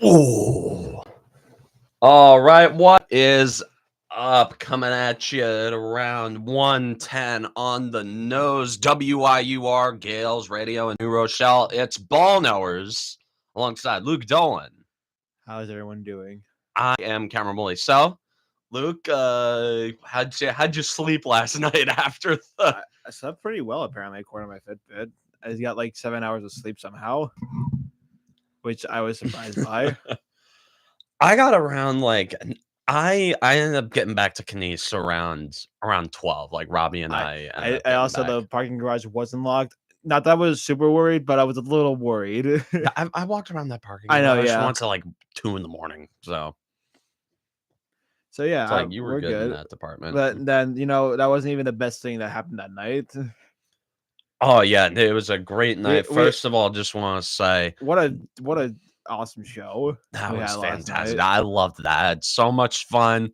Ooh. All right, what is up? Coming at you at around 110 on the nose. WIUR Gales Radio in New Rochelle. It's Ball Knowers alongside Luke Dolan. How's everyone doing? I am Cameron Woolley. So, Luke, how'd you sleep last night after the? I slept pretty well, apparently, according to my Fitbit. I got like 7 hours of sleep somehow, which I was surprised by. I got around I ended up getting back to Knies around 12. Like Robbie and I ended up I getting also, back. the parking garage wasn't locked. Not that I was super worried, but I was a little worried. Yeah, I walked around that parking I know, garage yeah. once at like 2 a.m. So So, yeah, it's like you were we're good in good. that department. But then, that wasn't even the best thing that happened that night. Oh yeah, it was a great night. we- First of all, just want to say What a awesome show that we was had last fantastic. night. I loved that. I had so much fun.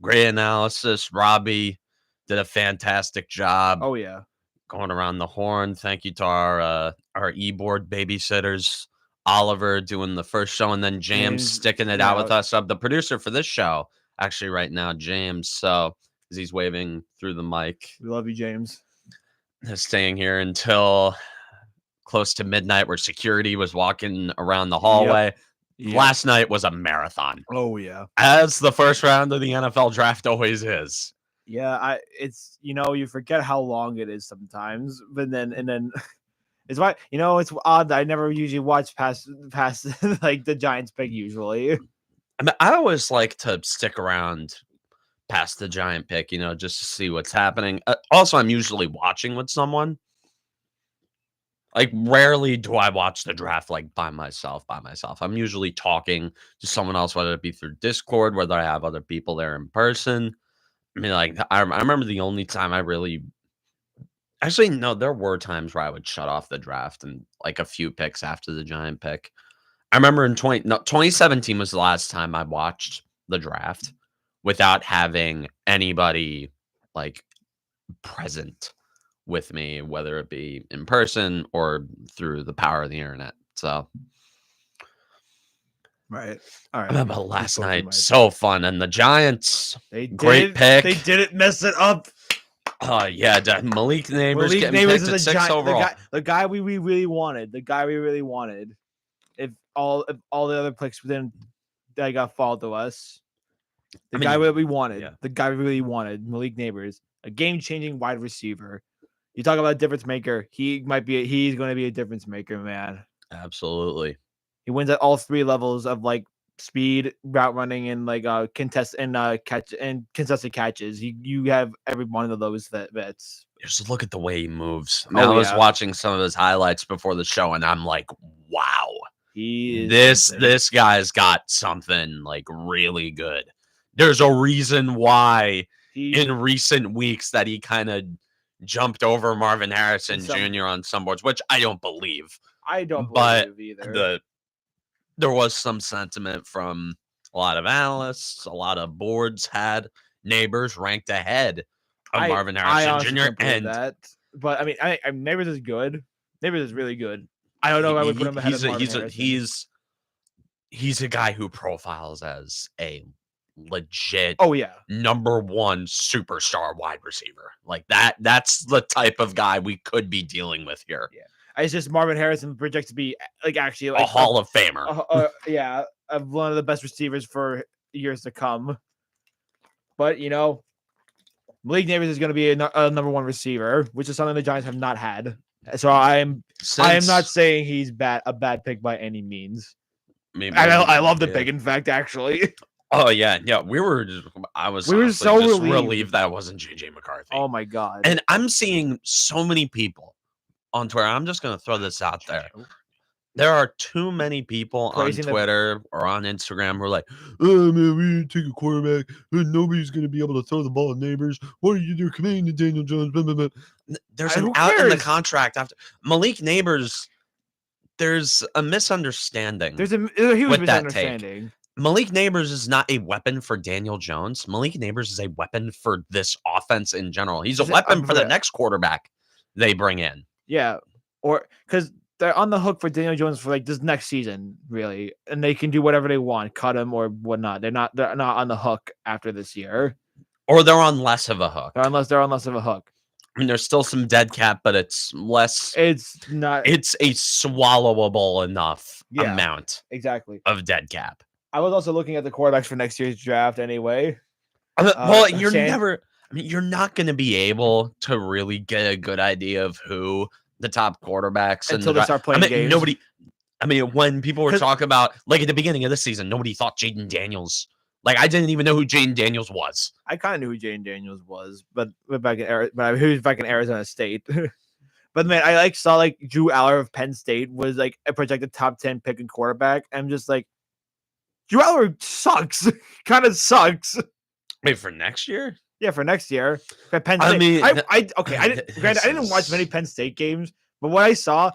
Great analysis. Robbie did a fantastic job. Oh, yeah. Going around the horn. Thank you to our e-board babysitters, Oliver doing the first show, and then James sticking it out with us. The producer for this show, actually, right now, James. So as he's waving through the mic, We love you, James. staying here until close to midnight, where security was walking around the hallway. Yep. Last night was a marathon, Oh, yeah. as the first round of the NFL draft always is. Yeah, it's you forget how long it is sometimes, but then it's why it's odd that I never usually watch past like the Giants pick usually. I mean, I always like to stick around past the giant pick, just to see what's happening. Also, I'm usually watching with someone. Like, rarely do I watch the draft like by myself. I'm usually talking to someone else, whether it be through Discord, whether I have other people there in person. I mean, like, I remember the only time I really actually no, there were times where I would shut off the draft and like a few picks after the giant pick. I remember in 2017 was the last time I watched the draft without having anybody like present with me, whether it be in person or through the power of the internet. So Right. All I right. remember last night, so fun. And the Giants, great They pick. didn't mess it up. Yeah, Malik Neighbors getting Neighbors picked is at 6 overall. the guy we really wanted. The guy we really wanted. If all the other picks then that got fall to us. The guy that we wanted. Yeah. The guy we really wanted. Malik Neighbors, a game-changing wide receiver. You talk about a difference maker. He's going to be a difference maker, man. Absolutely. He wins at all three levels of like speed, route running, and like contested catches. You have every one of those vets. Just look at the way he moves. I was watching some of his highlights before the show, and I'm like, wow, this guy's got something like really good. There's a reason why in recent weeks that he kind of jumped over Marvin Harrison Jr. on some boards, which I don't believe. I don't believe either. There was some sentiment from a lot of analysts, a lot of boards had Neighbors ranked ahead of Marvin Harrison Jr. And that, but I mean, Neighbors is good. Neighbors is really good. I don't know if I would put him ahead of Marvin Harrison. He's a guy who profiles as a legit number one superstar wide receiver. Like that's the type of guy we could be dealing with here. Yeah. It's just Marvin Harrison projects to be like actually like a Hall of Famer. One of the best receivers for years to come. But Malik Neighbors is going to be a number one receiver, which is something the Giants have not had. So I am not saying he's a bad pick by any means. Maybe I love the pick. In fact, actually. Oh yeah. We were so relieved that it wasn't JJ McCarthy. Oh my god! And I'm seeing so many people on Twitter. I'm just going to throw this out there. There are too many people on Twitter or on Instagram who are like, oh, man, we didn't take a quarterback. Nobody's going to be able to throw the ball at Neighbors. What are you doing? Committing to Daniel Jones. Blah, blah, blah. There's an out in the contract after Malik Neighbors. There's a misunderstanding. There's a huge misunderstanding. Malik Neighbors is not a weapon for Daniel Jones. Malik Neighbors is a weapon for this offense in general. He's a weapon for the next quarterback they bring in. Yeah, or because they're on the hook for Daniel Jones for like this next season, really, and they can do whatever they want, cut him or whatnot. They're not on the hook after this year, Or they're on less of a hook. unless they're on less of a hook. I mean, there's still some dead cap, but it's less. It's not. It's a swallowable enough Yeah. amount Exactly. of dead cap. I was also looking at the quarterbacks for next year's draft anyway. Well, you're San- never. I mean, you're not going to be able to really get a good idea of who the top quarterbacks until they start playing games. Nobody. I mean, when people were 'Cause- talking about like at the beginning of the season, nobody thought Jaden Daniels. Like I didn't even know who Jaden Daniels was. I kind of knew who Jaden Daniels was, but he was back in Arizona State. But man, I saw like Drew Aller of Penn State was like a projected top 10 pick in quarterback. I'm just like, Drew Aller sucks. Kind of sucks. Wait for next year? Yeah, for next year. For Penn I State. mean, Granted, I didn't watch many Penn State games, but what I saw,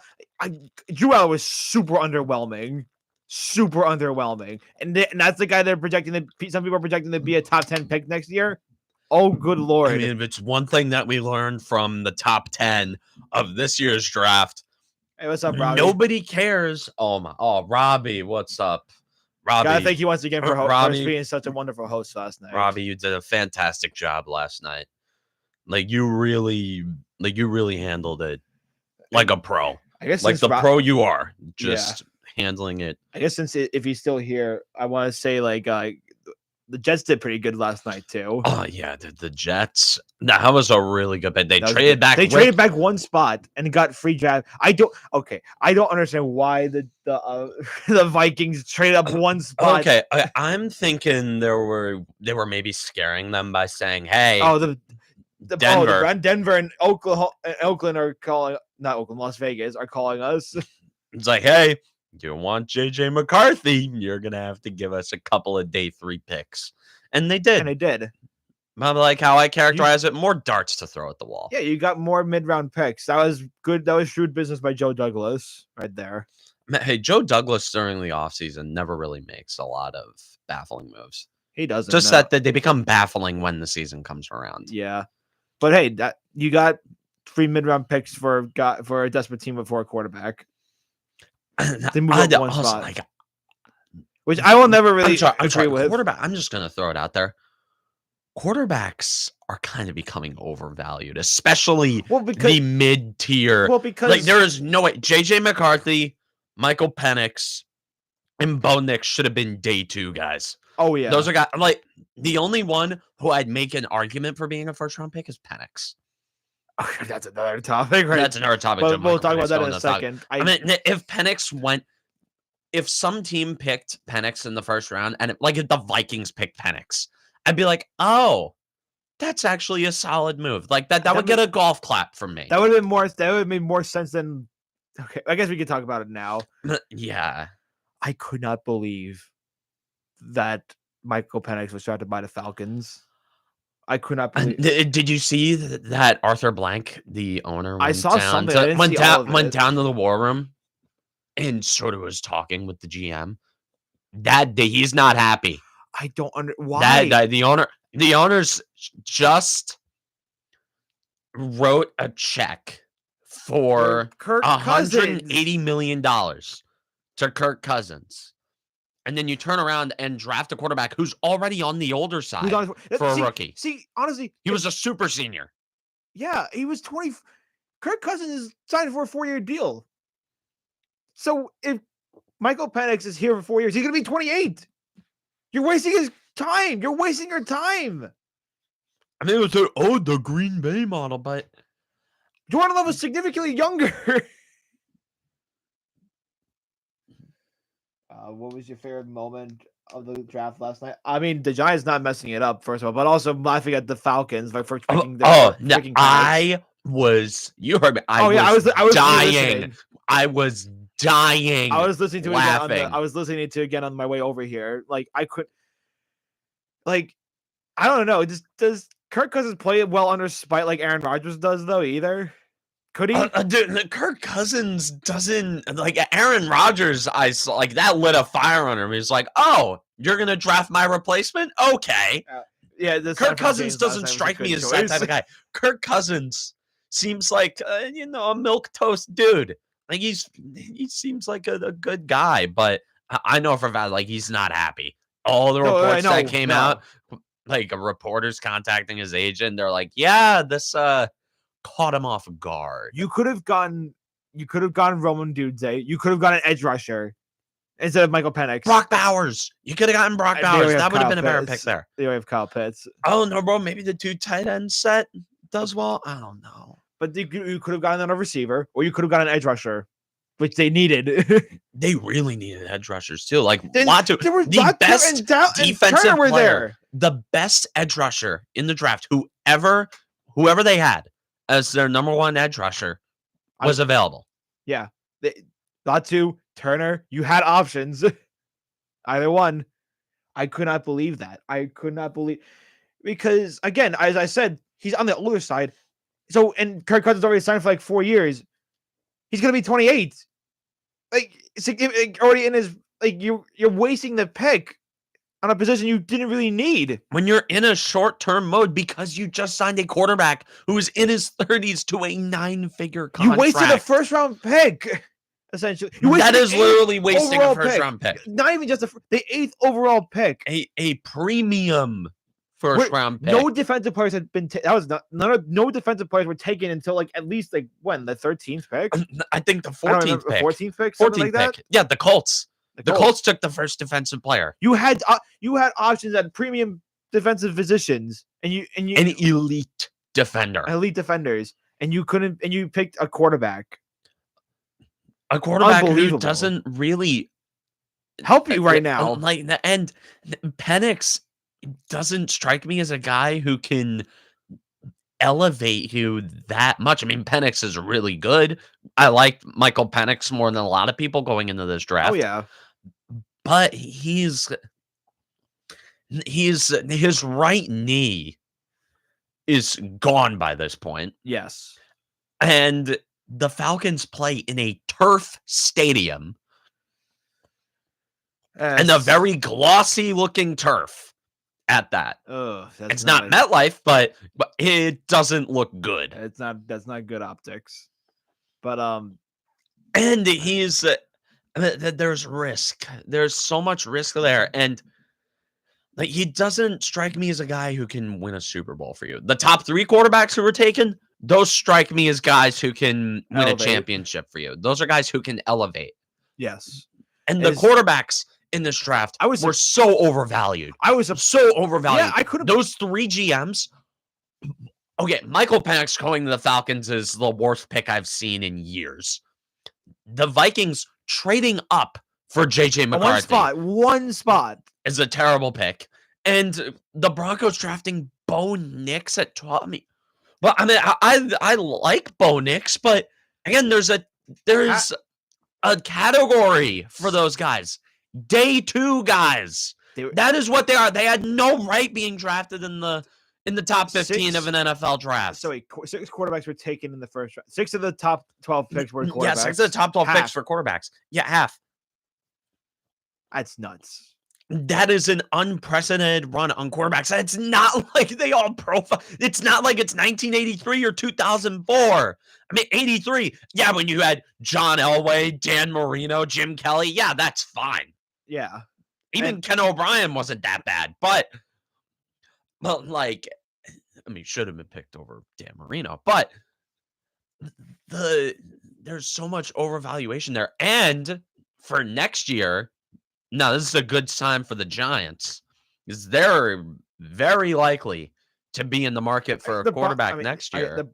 Drew Aller was super underwhelming. Super underwhelming. And that's the guy they're projecting. Some people are projecting to be a top 10 pick next year. Oh, good Lord. I mean, if it's one thing that we learned from the top 10 of this year's draft, Hey, what's up, Robbie? nobody cares. Oh, Robbie, what's up? Robbie, Gotta thank you once again for Robbie- being such a wonderful host last night. Robbie, you did a fantastic job last night. Like you really handled it like a pro. I guess Like since the pro you are, Yeah. just handling it. I guess if he's still here, I want to say like the Jets did pretty good last night too. Oh yeah, the Jets. That was a really good bet. They That was traded good. back. They traded back one spot and got free draft. I don't understand why the the Vikings traded up one spot. Okay, I'm thinking they were maybe scaring them by saying, "Hey, Oh, the Denver. Denver and Oakland are calling, not Oakland, Las Vegas are calling us. It's like, hey, you want JJ McCarthy? You're gonna have to give us a couple of day 3 picks," and they did. And they did. I'm like how I characterize it: more darts to throw at the wall. Yeah, you got more mid-round picks. That was good. That was shrewd business by Joe Douglas right there. Hey, Joe Douglas during the offseason never really makes a lot of baffling moves. He doesn't. Just no. that they become baffling when the season comes around. Yeah, but hey, that you got 3 mid-round picks for a desperate team before a quarterback. They move up one spot. Like, Which I will never really I'm sorry, agree with. quarterback. I'm just gonna throw it out there. Quarterbacks are kind of becoming overvalued, especially Well, because the mid-tier. because Like there is no way JJ McCarthy, Michael Penix, and Bo Nix should have been day 2 guys. oh yeah, Those are guys like the only one who I'd make an argument for being a first round pick is Penix. that's another topic, right? That's another topic. But to we'll talk Michael about that Penix in a on the topic. second. I mean, if Penix went, if some team picked Penix in the first round, and like if the Vikings picked Penix, I'd be like, oh, that's actually a solid move. Like that would get a golf clap from me. that would have been more. That would have made more sense than. Okay, I guess we could talk about it now. Yeah. I could not believe that Michael Penix was drafted by the Falcons. I could not believe. Did you see that Arthur Blank, the owner, I saw something. I didn't see all of went it. down to the war room and sort of was talking with the GM? That day, he's not happy. I don't why. That the owners just wrote a check for Kirk Cousins. $180 million to Kirk Cousins. And then you turn around and draft a quarterback who's already on the older Who's side on- for a see- rookie. See, honestly, He was a super senior. yeah, he was 20. Kirk Cousins is signed for a 4-year deal. So if Michael Penix is here for 4 years, he's gonna be 28. You're wasting his time. You're wasting your time. I mean, it was the Green Bay model, but Jordan Love was significantly younger. What was your favorite moment of the draft last night? I mean, the Giants not messing it up, first of all, but also laughing at the Falcons like for picking no, picking Penix. I was. You heard me. I was dying. listening. I was dying. I was listening to it again laughing. I was listening to it again on my way over here. Like I could, like, I don't know. Does Kirk Cousins play well under spite like Aaron Rodgers does though? Either could he? Dude, Kirk Cousins doesn't like Aaron Rodgers. I saw like that lit a fire on him. He's like, "Oh, you're gonna draft my replacement? Okay." Yeah, Kirk Cousins doesn't strike me as that type of guy. Kirk Cousins seems like a milk toast dude. Like he seems like a good guy, but I know for a fact like he's not happy. All the No, reports that no, came no. out, like reporters contacting his agent, they're like, yeah, this caught him off guard. You could have gone Roman Dude. You could have gone an edge rusher instead of Michael Penix. Brock Bowers. You could have gotten Brock Bowers. That would have been a better pick there. They already have Kyle Pitts. Oh no, bro. Maybe the 2 tight end set does well. I don't know. But you could have gotten another receiver, or you could have gotten an edge rusher, which they needed. They really needed edge rushers too. Like There was the best defensive were player, there. the best edge rusher in the draft, whoever they had as their number 1 edge rusher was available. Yeah, Latu, Turner, you had options. Either one. I could not believe that. I could not believe, because again, as I said, he's on the older side. So, and Kirk Cousins already signed for like 4 years. He's gonna be 28. Like, already in his, like, you're wasting the pick on a position you didn't really need. When you're in a short-term mode because you just signed a quarterback who is in his 30s to a 9-figure contract. You wasted a first-round pick, essentially. That is literally wasting a first-round pick. Not even just the 8th overall pick. A premium first-round pick. No defensive players had been. No defensive players were taken until like at least like when the 13th pick. I think the 14th pick. 14th pick. 14th like pick. That? Yeah, the Colts. The Colts. Colts took the first defensive player. You had options at premium defensive positions, and an elite defender, elite defenders, and you couldn't. And you picked a quarterback. A quarterback who doesn't really help you right now. Like, and Penix doesn't strike me as a guy who can elevate you that much. I mean, Penix is really good. I like Michael Penix more than a lot of people going into this draft. Oh yeah, but his right knee is gone by this point. Yes, and the Falcons play in a turf stadium and a very glossy looking turf at that. It's not MetLife, but it doesn't look good. That's not good optics. But and he's there's risk. There's so much risk there, and like he doesn't strike me as a guy who can win a Super Bowl for you. The top 3 quarterbacks who were taken, those strike me as guys who can win a championship for you. Those are guys who can elevate. Yes. And the quarterbacks in this draft were so overvalued. I was so overvalued. Yeah, I could have. Those 3 GMs. Okay, Michael Penix going to the Falcons is the worst pick I've seen in years. The Vikings trading up for JJ McCarthy. One spot is a terrible pick. And the Broncos drafting Bo Nix at 12. I mean, well, I mean, I like Bo Nix, but again, there's a category for those guys. Day 2 guys. That is what they are. They had no right being drafted in the top 15 of an NFL draft. So 6 quarterbacks were taken in the first round. 6 of the top 12 picks were quarterbacks. Yeah, 6 of the top 12 picks for quarterbacks. Yeah, half. That's nuts. That is an unprecedented run on quarterbacks. It's not like they all profile. It's not like it's 1983 or 2004. I mean, 83. Yeah, when you had John Elway, Dan Marino, Jim Kelly. Yeah, that's fine. Yeah. Even Ken O'Brien wasn't that bad. But like, I mean, should have been picked over Dan Marino. But there's so much overvaluation there. And for next year, no, this is a good sign for the Giants because they're very likely to be in the market for a quarterback next year.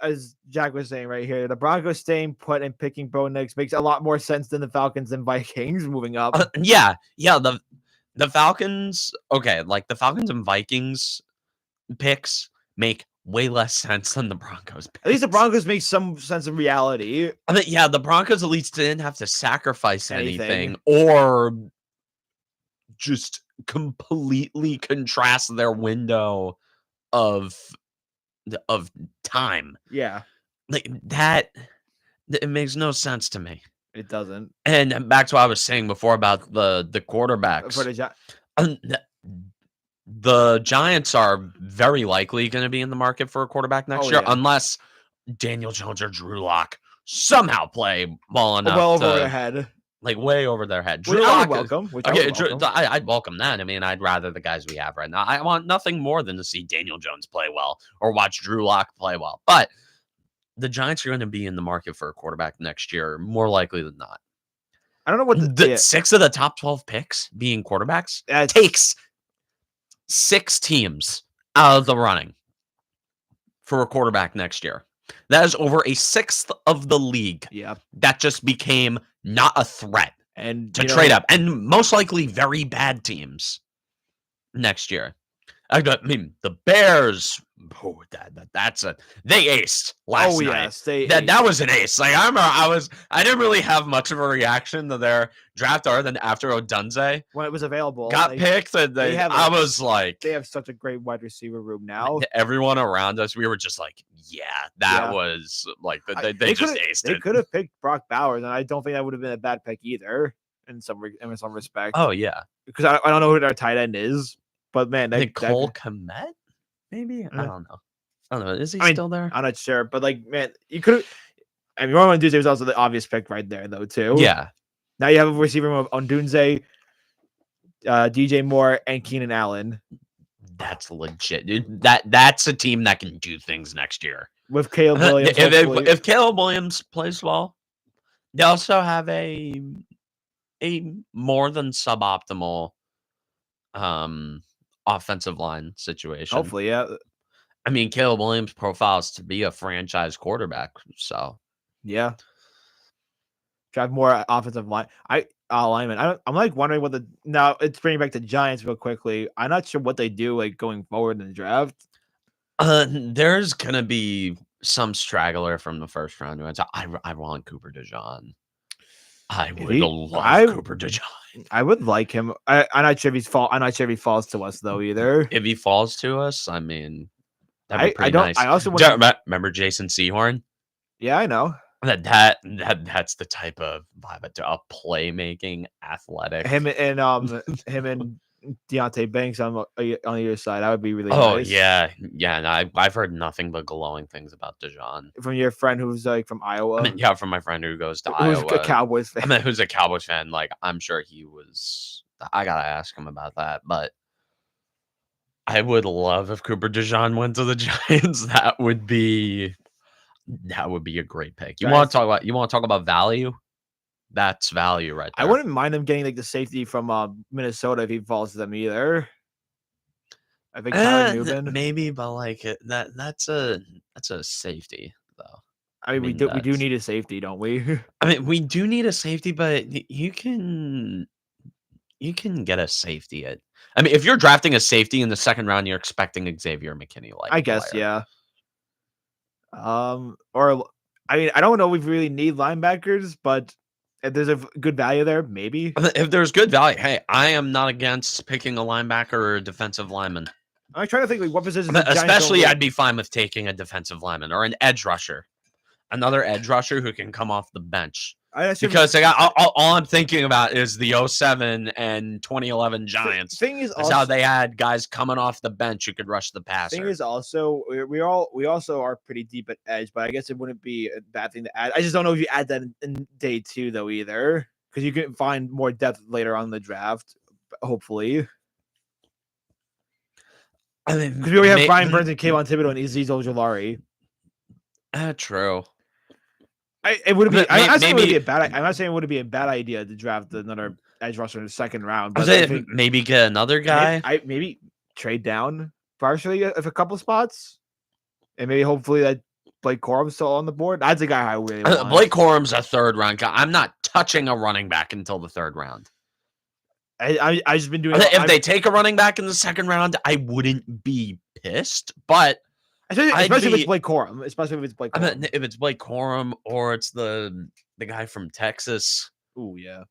As Jack was saying right here, the Broncos staying put and picking Bo Nix makes a lot more sense than the Falcons and Vikings moving up. Yeah. The Falcons, okay, like the Falcons and Vikings picks make way less sense than the Broncos picks. At least the Broncos make some sense of reality. I mean, yeah, the Broncos at least didn't have to sacrifice anything or just completely contrast their window of time. Yeah. Like that, it makes no sense to me. It doesn't. And back to what I was saying before about the quarterbacks. The Giants are very likely going to be in the market for a quarterback next year, unless Daniel Jones or Drew Lock somehow play well enough well over to their head. like way over their head. Which Drew I Lock would is- welcome. Which I Okay, would welcome. I'd welcome that. I mean, I'd rather the guys we have right now. I want nothing more than to see Daniel Jones play well or watch Drew Lock play well. But the Giants are going to be in the market for a quarterback next year, more likely than not. I don't know what The 6 of the top 12 picks being quarterbacks takes 6 teams out of the running for a quarterback next year. That is over a sixth of the league. Yeah. That just became not a threat And to trade up, and most likely very bad teams next year. I mean, the Bears. Oh, they aced last night. Yes, That was an ace. Like I remember, I didn't really have much of a reaction to their draft other than after Odunze when it was available got picked, and I was like, they have such a great wide receiver room now. Everyone around us, we were just like, yeah, that was like they just aced it. They could have picked Brock Bowers, and I don't think that would have been a bad pick either. In some respect. Oh yeah, because I don't know who their tight end is, but man, Cole Kmet, maybe I don't know. Is he still there? I'm not sure, but like, man, you could have. I mean, Roman Odunze was also the obvious pick right there, though, too. Yeah. Now you have a receiver of Odunze, DJ Moore, and Keenan Allen. That's legit, dude. That's a team that can do things next year with Caleb Williams. If Caleb Williams plays well, they also have a more than suboptimal offensive line situation. Hopefully, yeah. I mean, Caleb Williams profiles to be a franchise quarterback, so yeah. Drive more offensive line. Lineman. I'm like wondering what now it's bringing back the Giants real quickly. I'm not sure what they do like going forward in the draft. There's gonna be some straggler from the first round. I want Cooper DeJean. I would love Cooper DeJean. I would like him. I'm not sure if I'm not sure if he falls to us though either. If he falls to us, I mean, that'd be pretty nice. I also remember Jason Sehorn. Yeah, I know. That's the type of vibe, a playmaking athletic. Him and Deontay Banks on either side. That would be really nice. Oh yeah. No, I've heard nothing but glowing things about DeJean from your friend who's like from Iowa. I mean, yeah, from my friend who goes to Iowa. Who's a Cowboys fan. I mean, who's a Cowboys fan. Like, I'm sure he was. I gotta ask him about that, but I would love if Cooper DeJean went to the Giants. That would be a great pick. You want to talk about value? That's value right there. I wouldn't mind them getting like the safety from Minnesota if he falls to them either. I think Tyler Newman. Maybe, but like that's a safety though. I mean we do need a safety, don't we? I mean, we do need a safety, but you can get a safety at. I mean, if you're drafting a safety in the second round, you're expecting Xavier McKinney. Like, I guess, yeah. Or I mean, I don't know if we really need linebackers, but if there's a good value there, maybe. If there's good value, hey, I am not against picking a linebacker or a defensive lineman. I'm trying to think like what position. Especially, I'd be fine with taking a defensive lineman or an edge rusher, another edge rusher who can come off the bench. Because all I'm thinking about is the 2007 and 2011 Giants. Thing is, that's how they had guys coming off the bench who could rush the passer. Thing is, also we also are pretty deep at edge, but I guess it wouldn't be a bad thing to add. I just don't know if you add that in day 2 though either, because you can find more depth later on in the draft. Hopefully, I mean, because we already have Brian Burns and Kayvon Thibodeau and Azeez Ojulari. True. It would be. I'm not saying it would be a bad. I'm not saying it would be a bad idea to draft another edge rusher in the second round. But I think maybe get another guy. Maybe trade down partially of a couple spots, and maybe hopefully that Blake Corum's still on the board. That's a guy I really want. Blake Corum's a third round guy. I'm not touching a running back until the third round. I just been doing. If they take a running back in the second round, I wouldn't be pissed, but. Especially if it's Blake Corum. I mean, if it's Blake Corum or it's the guy from Texas. Oh yeah,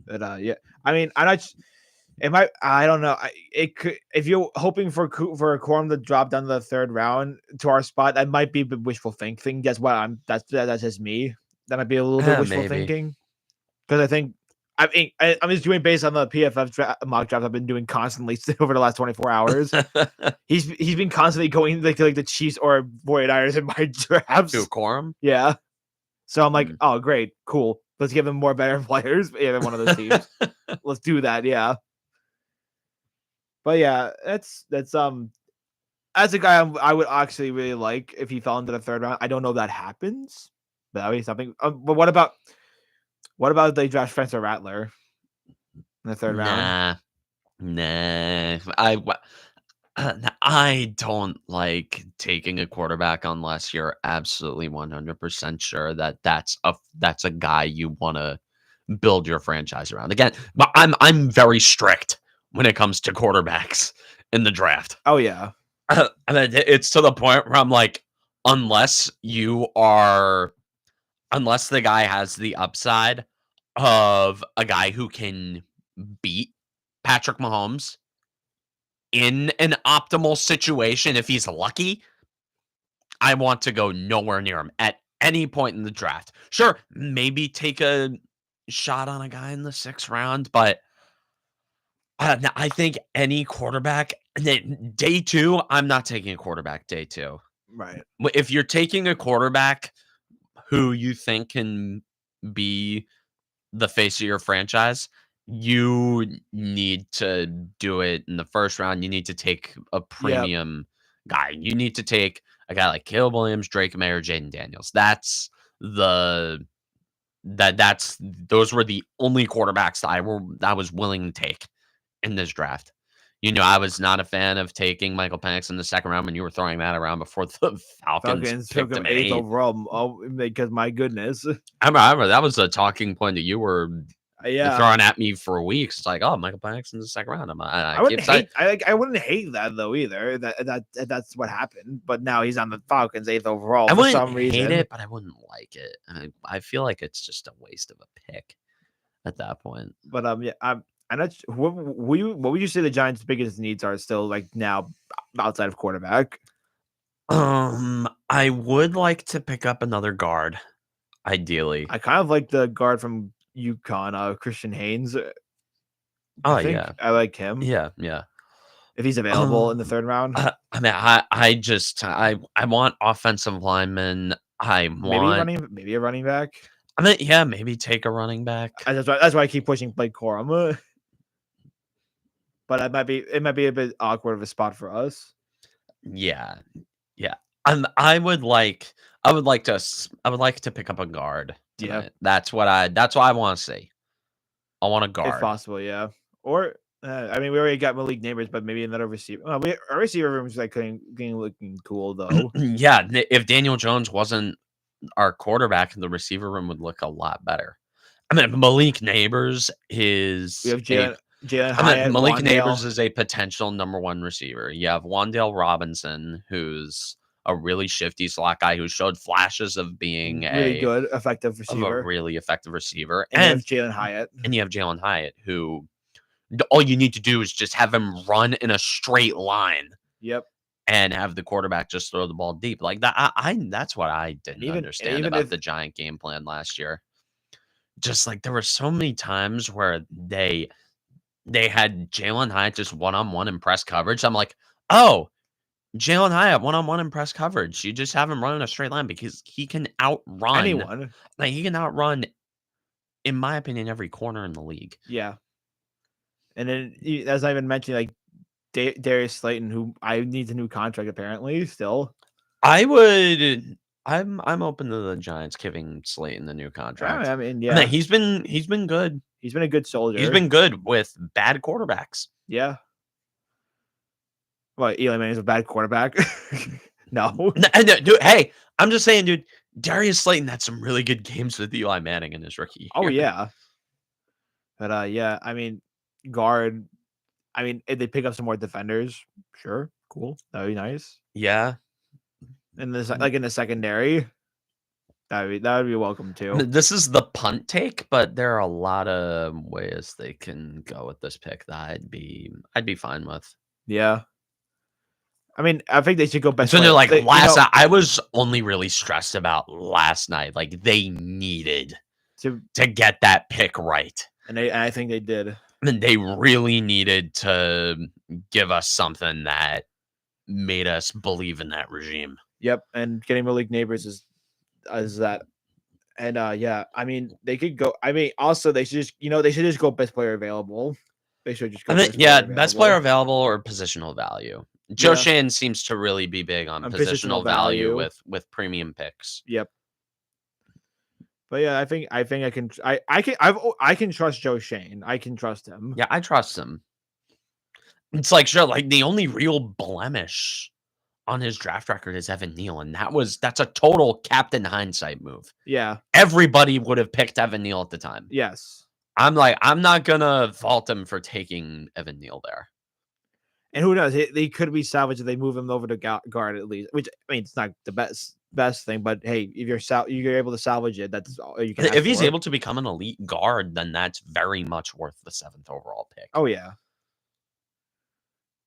but yeah. I mean, I don't know. It could if you're hoping for a Corum to drop down to the third round to our spot. That might be wishful thinking. That's what That's just me. That might be a little bit wishful thinking. Because I think. I mean, I'm just doing based on the PFF mock draft I've been doing constantly over the last 24 hours. he's been constantly going like the Chiefs or 49ers in my drafts. To Corum? Yeah. So I'm like, Mm. oh, great, cool. Let's give him more better players. Yeah, one of those teams. Let's do that. Yeah. But yeah, that's as a guy I would actually really like if he fell into the third round. I don't know if that happens, but that would be something. But what about if they draft Spencer Rattler in the third round? Nah, nah. I don't like taking a quarterback unless you're absolutely 100% sure that that's a guy you want to build your franchise around. Again, but I'm very strict when it comes to quarterbacks in the draft. Oh yeah, It's to the point where I'm like, unless you are, unless the guy has the upside of a guy who can beat Patrick Mahomes in an optimal situation, if he's lucky, I want to go nowhere near him at any point in the draft. Sure, maybe take a shot on a guy in the 6th round, but I think any quarterback day 2, I'm not taking a quarterback day 2. right. If you're taking a quarterback who you think can be the face of your franchise, you need to do it in the 1st round. You need to take a Yep. premium guy. You need to take a guy like Caleb Williams, Drake May, or Jaden Daniels. That's those were the only quarterbacks that I was willing to take in this draft. I was not a fan of taking Michael Penix in the 2nd round when you were throwing that around before the Falcons Falcons took picked him him at 8th 8. overall. Oh, because my goodness. I remember that was a talking point that you were Yeah. throwing at me for weeks. It's like, oh, Michael Penix in the 2nd round. I wouldn't hate. I wouldn't hate that though either. That's what happened. But now he's on the Falcons 8th overall I for wouldn't some reason. hate it, but I wouldn't like it. I feel like it's just a waste of a pick at that point. But yeah, I'm not. What would you say the Giants' biggest needs are still like now outside of quarterback? I would like to pick up another guard, ideally. I kind of like the guard from UConn, Christian Haynes. Oh I think yeah, I like him. yeah. If he's available in the 3rd round, I mean, I want offensive linemen. maybe a running back. I mean, yeah, maybe take a running back. That's why I keep pushing Blake Corum. But it might be a bit awkward of a spot for us. Yeah, yeah. I would like to pick up a guard tonight. Yeah. That's what I want to see. I want a guard. If possible, yeah. Or I mean, we already got Malik Neighbors, but maybe another receiver. Our receiver room is like looking cool though. Yeah, if Daniel Jones wasn't our quarterback, the receiver room would look a lot better. I mean, Malik Neighbors is We have Jalen Hyatt. Malik Neighbors is a potential number 1 receiver. You have Wan'Dale Robinson, who's a really shifty slot guy who showed flashes of being really good, effective receiver. a really effective receiver. And you have Jalen Hyatt. And you have Jalen Hyatt, who all you need to do is just have him run in a straight line. Yep. And have the quarterback just throw the ball deep like that. That's what I didn't understand about the Giant game plan last year. Just like there were so many times where they had Jalen Hyatt just one-on-one in press coverage. I'm like, oh, Jalen Hyatt one-on-one in press coverage. You just have him run in a straight line because he can outrun anyone. Like he can outrun, in my opinion, every corner in the league. Yeah. And then as I even mentioned, like Darius Slayton, who I needs a new contract apparently still. I'm open to the Giants giving Slayton the new contract. I mean, yeah. He's been good. He's been a good soldier. He's been good with bad quarterbacks. Yeah. Well, Eli Manning's a bad quarterback. No. Dude, hey, I'm just saying, dude, Darius Slayton had some really good games with Eli Manning in his rookie year. Oh, yeah. But, yeah, I mean, guard. I mean, if they pick up some more defenders, sure, cool. That would be nice. Yeah. And this, like in the secondary, that would be welcome too. This is the punt take, but there are a lot of ways they can go with this pick that I'd be fine with. Yeah. I mean, I think they should go best. So they're like night, I was only really stressed about last night. Like they needed to get that pick right. And I think they did. And they really needed to give us something that made us believe in that regime. Yep, and getting Malik Neighbors is that And yeah, I mean they could go. I mean, also they should just go best player available. They should just go I think best player best player available. available or positional value. Joe Yeah, Shane seems to really be big on on positional positional value value. with premium picks. Yep. But yeah, I think I can trust Joe Shane. I can trust him. Yeah, I trust him. It's like sure, like the only real blemish on his draft record is Evan Neal, and that's a total captain hindsight move. Yeah. Everybody would have picked Evan Neal at the time. Yes. I'm not gonna fault him for taking Evan Neal there. And who knows? They could be salvaged if they move him over to guard at least. Which I mean, it's not the best thing, but hey, if you're able to salvage it, that's all you can. If he's able to become an elite guard, then that's very much worth the 7th overall pick. Oh yeah.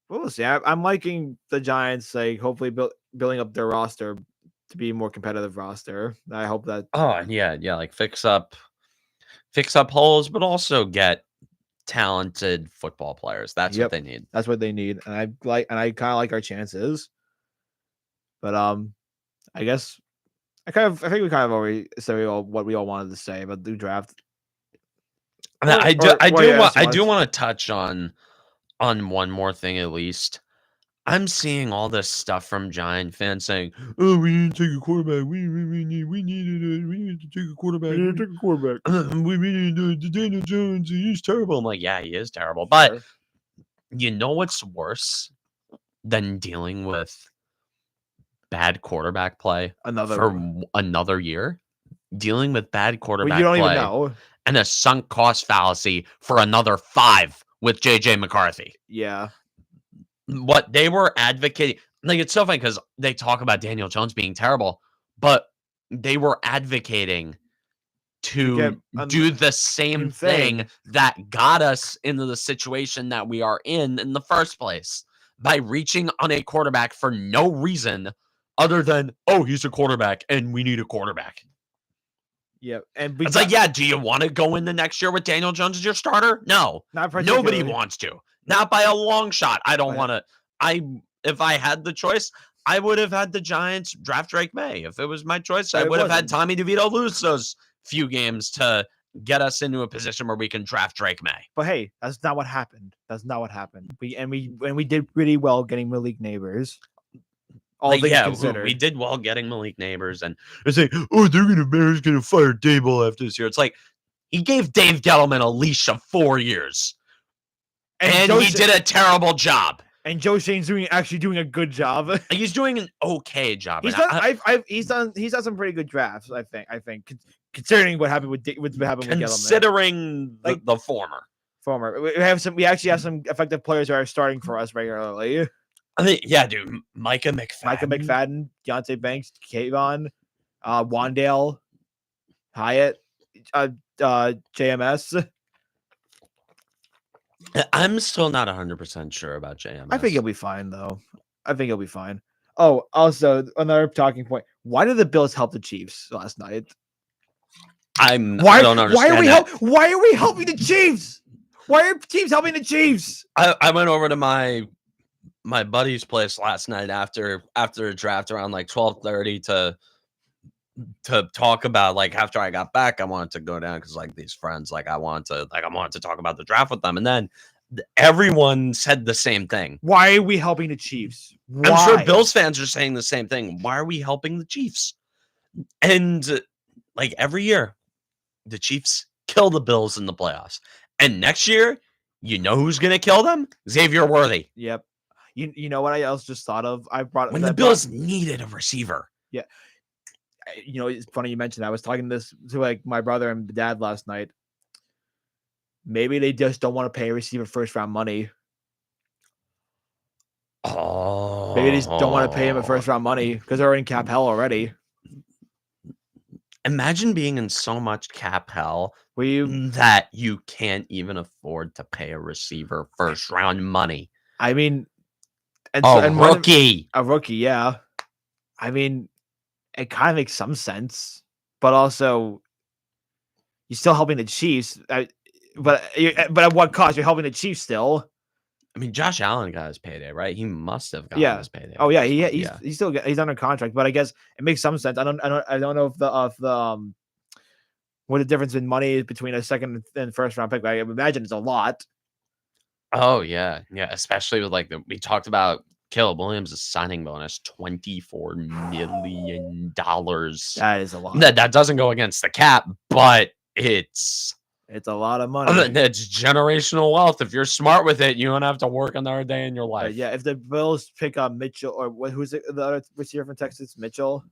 We'll see. I'm liking the Giants, like hopefully building up their roster to be a more competitive roster. I hope that. Oh yeah, like fix up holes, but also get talented football players. That's what they need. That's what they need, and I kind of like our chances. But I guess I think we kind of already said what we all wanted to say about the draft. I do want to touch on one more thing at least. I'm seeing all this stuff from Giant fans saying, "Oh, we need to take a quarterback. We need to take a quarterback. We need to take a quarterback. We need Daniel Jones. He's terrible." I'm like, yeah, he is terrible. But you know what's worse than dealing with bad quarterback play for another year? Dealing with bad quarterback you don't play even know. And a sunk cost fallacy for another 5 with JJ McCarthy. Yeah. What they were advocating, like it's so funny because they talk about Daniel Jones being terrible, but they were advocating to do the same thing that got us into the situation that we are in the first place by reaching on a quarterback for no reason other than, oh, he's a quarterback and we need a quarterback. Yeah, and it's like, yeah, do you want to go in the next year with Daniel Jones as your starter? No, nobody wants to. Not by a long shot. I don't want to. If I had the choice, I would have had the Giants draft Drake May. If it was my choice, I would have had Tommy DeVito lose those few games to get us into a position where we can draft Drake May. But hey, that's not what happened. We did pretty well getting Malik Neighbors. All things considered. We did well getting Malik Neighbors, and they're saying, "Oh, Bears gonna fire Daboll after this year." It's like he gave Dave Gettleman a leash of 4 years, and he did a terrible job. And Joe Shane's actually doing a good job. He's doing an okay job. He's done some pretty good drafts. I think considering what happened with Gettleman. Considering the former. We actually have some effective players who are starting for us regularly. I think, yeah, dude. Micah McFadden, Deonte Banks, Kayvon, Wandale, Hyatt, JMS. I'm still not 100% sure about JMS. I think he'll be fine, though. Oh, also, another talking point. Why did the Bills help the Chiefs last night? I don't understand. Why are we helping the Chiefs? Why are teams helping the Chiefs? I went over to my buddy's place last night after a draft around like 12:30 to talk about, like, after I got back, I wanted to go down because like these friends, I wanted to talk about the draft with them, and then everyone said the same thing. Why are we helping the Chiefs? I'm sure Bills fans are saying the same thing. Why are we helping the Chiefs? And like every year, the Chiefs kill the Bills in the playoffs, and next year, you know who's gonna kill them? Xavier Worthy. Yep. You know what I else just thought of? When the Bills needed a receiver. Yeah. It's funny you mentioned that. I was talking this to like my brother and dad last night. Maybe they just don't want to pay a receiver first round money. Oh. Maybe they just don't want to pay him a first round money because they're in cap hell already. Imagine being in so much cap hell that you can't even afford to pay a receiver first round money. I mean, a rookie, yeah. I mean, it kind of makes some sense, but also you're still helping the Chiefs. But at what cost? You're helping the Chiefs still. I mean, Josh Allen got his payday, right? He must have gotten his payday. Oh yeah, he's still he's under contract, but I guess it makes some sense. I don't know if what the difference in money is between a second and first round pick. I imagine it's a lot. Oh yeah, yeah. Especially with we talked about Caleb Williams' signing bonus, $24 million. That is a lot. That doesn't go against the cap, but it's a lot of money. It's generational wealth. If you're smart with it, you don't have to work another day in your life. Yeah, if the Bills pick up Mitchell or who's the other receiver from Texas, Mitchell.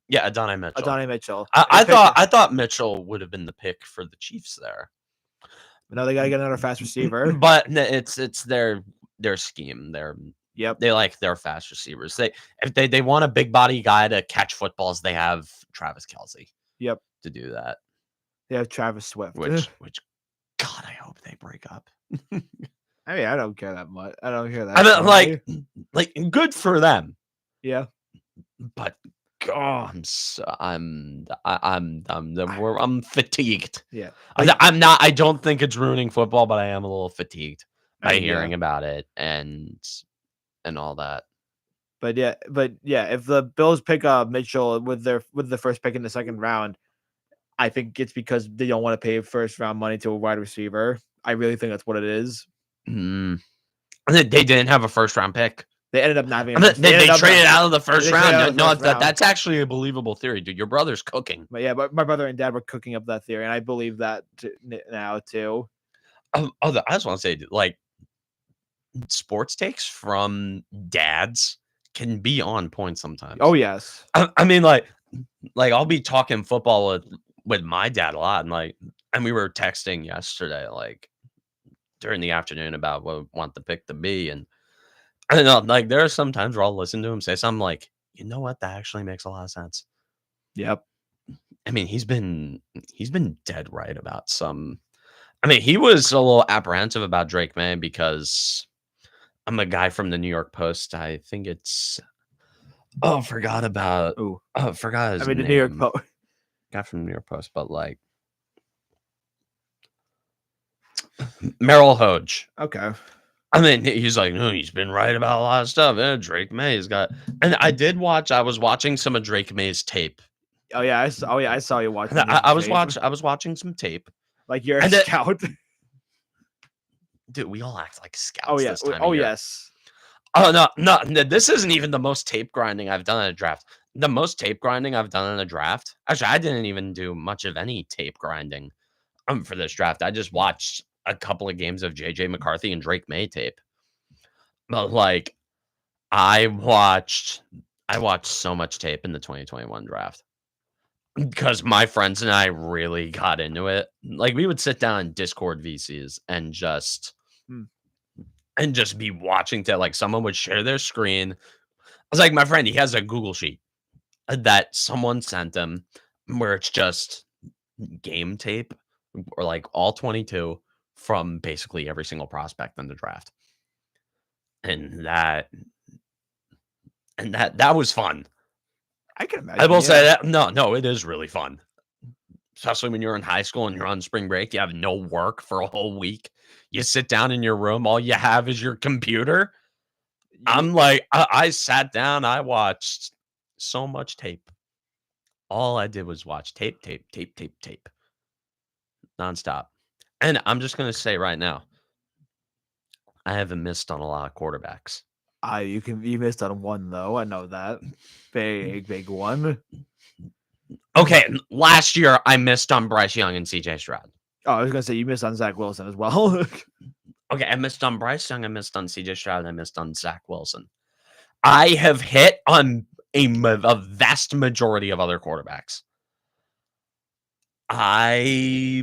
Yeah, Adonai Mitchell. Adonai Mitchell. I thought Mitchell would have been the pick for the Chiefs there. Now they gotta get another fast receiver. But it's their scheme. Yep. They like their fast receivers. If they want a big body guy to catch footballs, they have Travis Kelce. Yep. To do that. They have Travis Swift. Which God, I hope they break up. I mean, I don't care that much. I don't care that. I mean, like good for them. Yeah. But God, I'm fatigued. Yeah. I'm not. I don't think it's ruining football, but I am a little fatigued by hearing about it and all that. But yeah, if the Bills pick up Mitchell with the first pick in the second round, I think it's because they don't want to pay first round money to a wide receiver. I really think that's what it is. They didn't have a first round pick. They ended up not having. They traded out of the first round. No, that's actually a believable theory, dude. Your brother's cooking. But yeah, but my brother and dad were cooking up that theory, and I believe that now too. I just want to say, like, sports takes from dads can be on point sometimes. Oh yes. I mean, like I'll be talking football with my dad a lot, and we were texting yesterday, like during the afternoon about what we want the pick to be, and I don't know, like there are some times where I'll listen to him say something like, you know what, that actually makes a lot of sense. Yep. I mean, he's been dead right about some. I mean, he was a little apprehensive about Drake May because I'm a guy from the New York Post. I think it's forgot his the name. New York Post. Guy from the New York Post, but like Merrill Hoge. Okay. I mean, he's like, no, he's been right about a lot of stuff. Drake May's got, and I was watching some of Drake May's tape. Oh yeah, I saw you watching. I was watching some tape. Like you're a scout. Dude, we all act like scouts. Oh yeah. This time Oh of year. yes. Oh no. This isn't even the most tape grinding I've done in a draft. The most tape grinding I've done in a draft. Actually, I didn't even do much of any tape grinding for this draft. I just watched a couple of games of JJ McCarthy and Drake May tape. But like I watched so much tape in the 2021 draft. Because my friends and I really got into it. Like we would sit down in Discord VCs and just be watching to like someone would share their screen. I was like, my friend, he has a Google sheet that someone sent him where it's just game tape or like all 22 from basically every single prospect in the draft. And that was fun. I can imagine. I will say that no, it is really fun. Especially when you're in high school and you're on spring break, you have no work for a whole week. You sit down in your room, all you have is your computer. I'm like, I sat down, I watched so much tape. All I did was watch tape. Nonstop. And I'm just gonna say right now, I haven't missed on a lot of quarterbacks. You missed on one though. I know that. Big one. Okay, last year I missed on Bryce Young and CJ Stroud. Oh, I was gonna say you missed on Zach Wilson as well. Okay, I missed on Bryce Young, I missed on CJ Stroud, and I missed on Zach Wilson. I have hit on a vast majority of other quarterbacks. I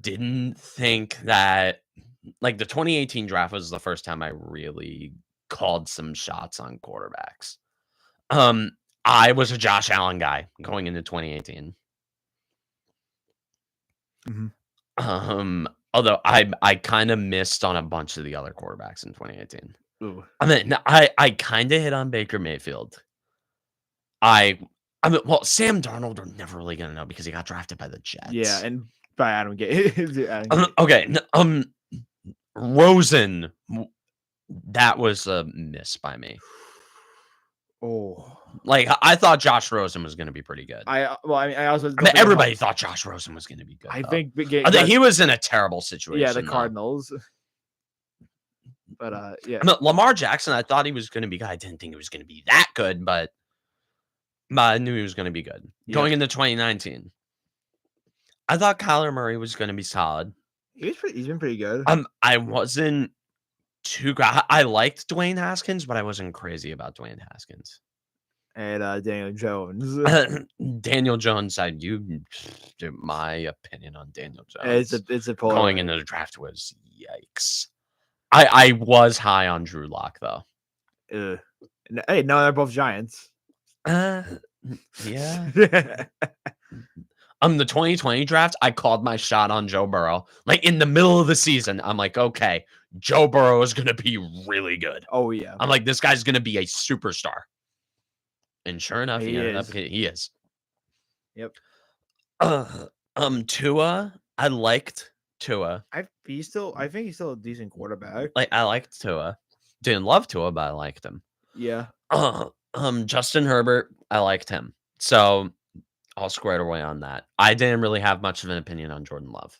didn't think that like the 2018 draft was the first time I really called some shots on quarterbacks. I was a Josh Allen guy going into 2018. Although I kind of missed on a bunch of the other quarterbacks in 2018. Ooh. I mean, I kind of hit on Baker Mayfield. I mean, well, Sam Darnold, we're never really gonna know because he got drafted by the Jets. Yeah, and by Adam Gase. Okay, Rosen, that was a miss by me. Oh, Like I thought Josh Rosen was going to be pretty good. I mean, I also I don't mean, think it everybody helped. thought Josh Rosen was going to be good. I Though. think He was in a terrible situation. yeah, the though. Cardinals. But yeah, I mean, Lamar Jackson, I thought he was going to be good. I didn't think he was going to be that good, but I knew he was going to be good. Yeah. Going into 2019, I thought Kyler Murray was going to be solid. he's been pretty good. I wasn't too. I liked Dwayne Haskins, but I wasn't crazy about Dwayne Haskins. And Daniel Jones. Daniel Jones, my opinion on Daniel Jones It's a going into the draft was yikes. I was high on Drew Lock though. Hey, no, they're both Giants. Yeah. The 2020 draft, I called my shot on Joe Burrow. Like in the middle of the season, I'm like, okay, Joe Burrow is gonna be really good. Oh yeah. I'm like, this guy's gonna be a superstar. And sure enough, he is. Yep. Tua, I liked Tua. I think he's still a decent quarterback. Like I liked Tua. Didn't love Tua, but I liked him. Yeah. Justin Herbert, I liked him. So all squared away on that. I didn't really have much of an opinion on Jordan Love.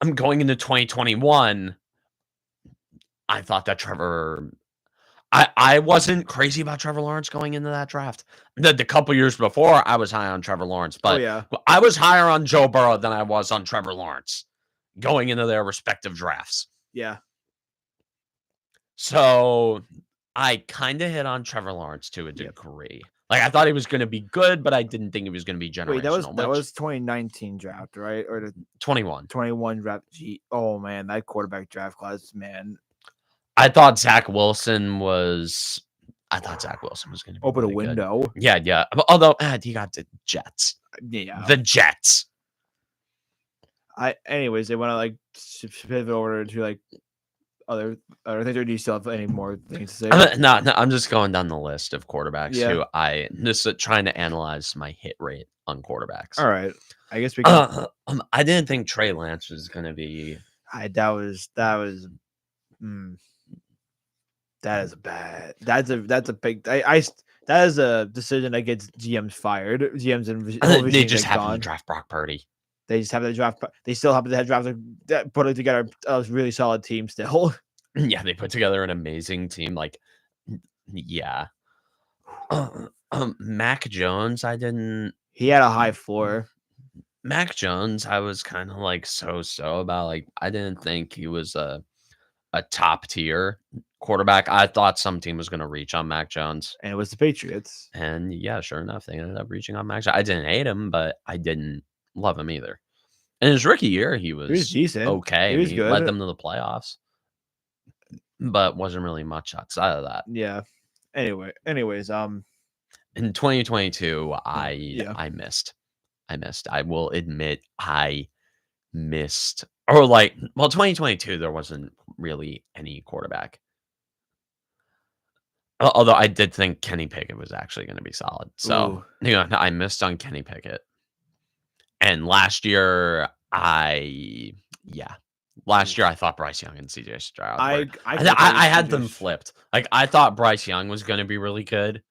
I'm going into 2021. I thought that I wasn't crazy about Trevor Lawrence going into that draft. The couple years before, I was high on Trevor Lawrence, but yeah. I was higher on Joe Burrow than I was on Trevor Lawrence going into their respective drafts. Yeah. So I kind of hit on Trevor Lawrence to a degree. Like I thought he was going to be good, but I didn't think he was going to be generational. Wait, that was 2019 draft, right? Or the 21 draft? Oh man, that quarterback draft class, man. I thought Zach Wilson was going to be open a window. Good. Yeah. Although he got the Jets. Yeah, the Jets. Anyways, they want to like pivot over to like other things, or do you still have any more things to say? No, I'm just going down the list of quarterbacks who I just trying to analyze my hit rate on quarterbacks. All right, I guess we can. I didn't think Trey Lance was going to be. That is bad. That's a big. That is a decision that gets GMs fired. GMs and they just happen to draft Brock Purdy. They just have to draft. They still have to draft. Put it together a really solid team still. Yeah, they put together an amazing team. Like, yeah. Mac Jones, I didn't. He had a high floor. Mac Jones, I was kind of like so about. Like, I didn't think he was a top tier quarterback. I thought some team was going to reach on Mac Jones, and it was the Patriots. And yeah, sure enough, they ended up reaching on Mac Jones. I didn't hate him, but I didn't love him either. In his rookie year, he was decent. Okay, he was good. Led them to the playoffs, but wasn't really much outside of that. Yeah. Anyways, in 2022, I missed. I will admit I missed. Or 2022, there wasn't really any quarterback. Although I did think Kenny Pickett was actually going to be solid. So, I missed on Kenny Pickett. And last year, I thought Bryce Young and CJ Stroud. I had them flipped. Like I thought Bryce Young was going to be really good,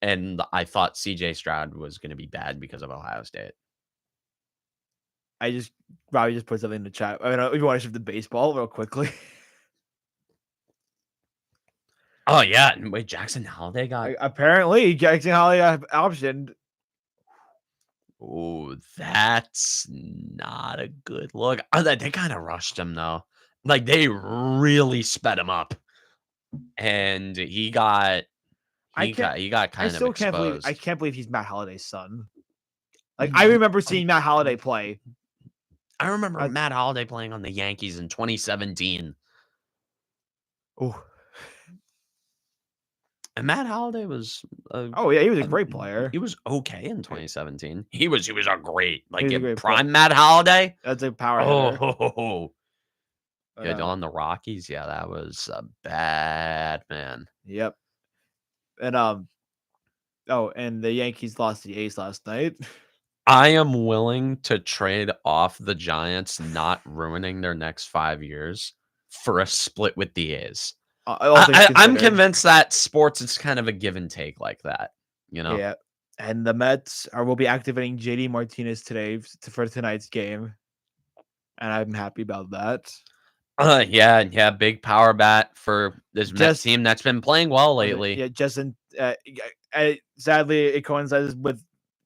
and I thought CJ Stroud was going to be bad because of Ohio State. Robbie just put something in the chat. I mean, if you want to shift to baseball real quickly. Oh yeah, wait, Jackson Holiday got apparently Jackson Holiday optioned. Oh, that's not a good look. They kind of rushed him though. Like they really sped him up, and he got kind of exposed. I can't believe he's Matt Holiday's son. Like I remember seeing Matt Holiday play. I remember Matt Holiday playing on the Yankees in 2017. Oh. And Matt Holiday was he was a great player. He was okay in 2017. He was a great prime player. Matt Holiday. That's a power. Yeah, on the Rockies. Yeah, that was a bad man. Yep. And and the Yankees lost the A's last night. I am willing to trade off the Giants not ruining their next 5 years for a split with the A's. All things I'm considered. convinced that sports is kind of a give and take like that. You know. Yeah, and the Mets will be activating JD Martinez today for tonight's game, and I'm happy about that. Yeah, big power bat for this Mets Just team that's been playing well lately. yeah, Justin. Sadly, it coincides with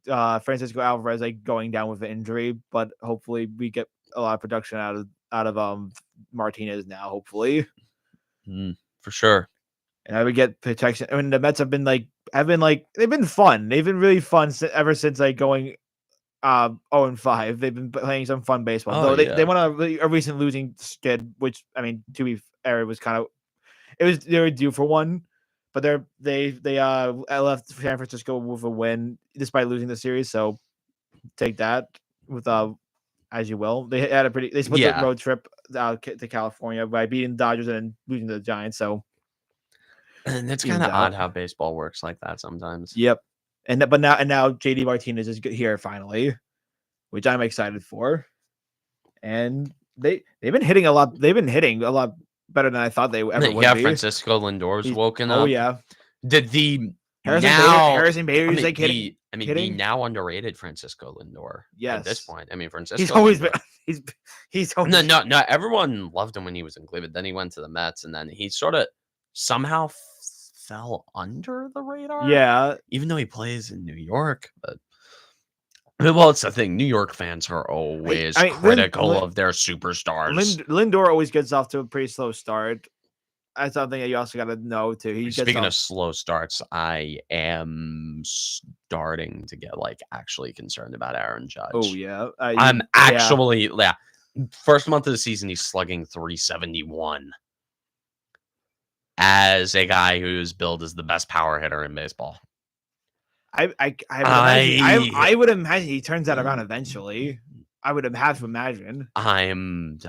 Francisco Alvarez going down with an injury, but hopefully we get a lot of production out of Martinez now. Hopefully, For sure. and I would get protection. I mean, the Mets have been they've been fun. They've been really fun ever since going 0-5. They've been playing some fun baseball. Oh, Though yeah. they went on a recent losing skid, which I mean, to be fair, it was they were due for one, but they left San Francisco with a win despite losing the series. So take that with as you will. They had they split the road trip out to California by beating Dodgers and losing to the Giants. So and it's kind of odd how baseball works like that sometimes. Yep. But now JD Martinez is here finally, which I'm excited for. And they've been hitting a lot. They've been hitting a lot better than I thought they ever would be. Francisco Lindor's woken up. Oh yeah. Did the Harrison Bader is hitting? The now underrated Francisco Lindor. Yes. At this point, I mean, Francisco. He's always been. He's always no. Everyone loved him when he was in Cleveland. Then he went to the Mets, and then he sort of somehow fell under the radar. Yeah. Even though he plays in New York, but. Well, it's the thing. New York fans are always critical of their superstars. Lindor always gets off to a pretty slow start. That's something that you also got to know too. Speaking of slow starts, I am starting to get actually concerned about Aaron Judge. Oh yeah, I'm actually First month of the season, he's slugging .371. As a guy who's billed as the best power hitter in baseball. I would imagine he turns that around eventually. I would have to imagine. I'm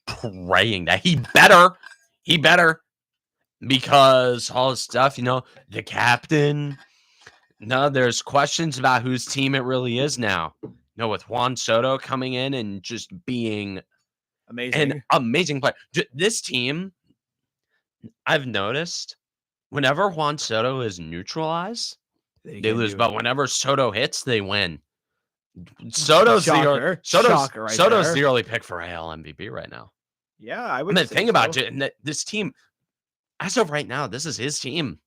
praying that he better because all this stuff, the captain. No, there's questions about whose team it really is now. With Juan Soto coming in and just being an amazing player. This team, I've noticed, whenever Juan Soto is neutralized, they lose, but whenever Soto hits, they win. Soto's the early pick for AL MVP right now. Yeah, I would. The thing about this team, as of right now, this is his team.